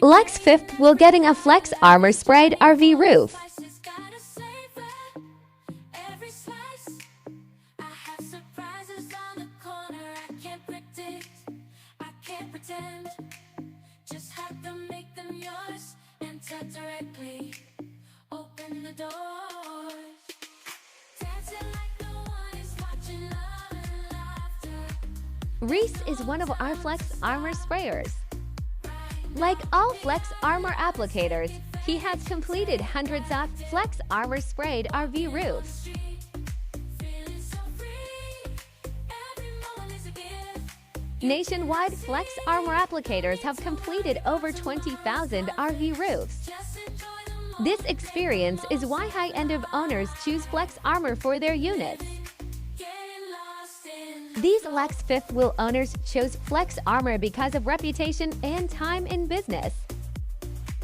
Luxe 5th will getting a FlexArmor sprayed RV roof. Just have to make them yours. Enter directly. Open the doors. Dancing like no one is watching. Love and laughter. Reese is one of our FlexArmor sprayers. Like all FlexArmor applicators, he has completed hundreds of FlexArmor sprayed RV roofs. Nationwide, FlexArmor applicators have completed over 20,000 RV roofs. This experience is why high-end owners choose FlexArmor for their units. These Luxe 5th wheel owners chose FlexArmor because of reputation and time in business.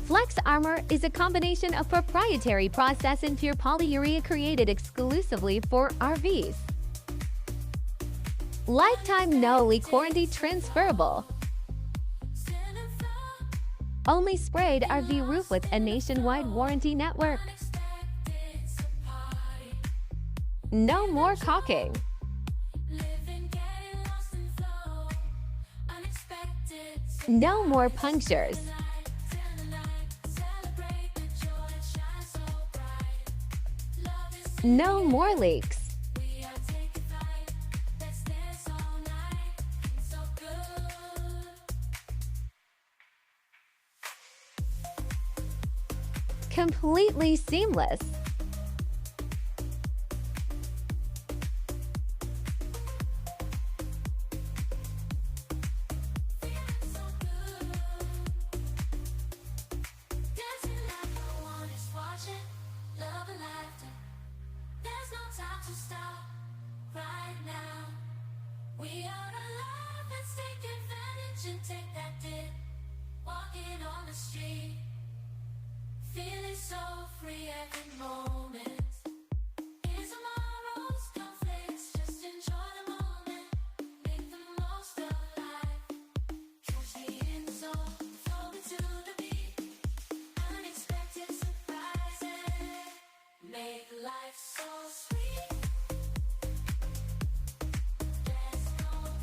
FlexArmor is a combination of proprietary process and pure polyurea created exclusively for RVs. Lifetime no-leak warranty transferable. Only sprayed RV roof with a nationwide warranty network. No more caulking. No more punctures. No more leaks. Completely seamless. To stop right now. We are alive, let's take advantage and take that dip. Walking on the street, feeling so free every moment.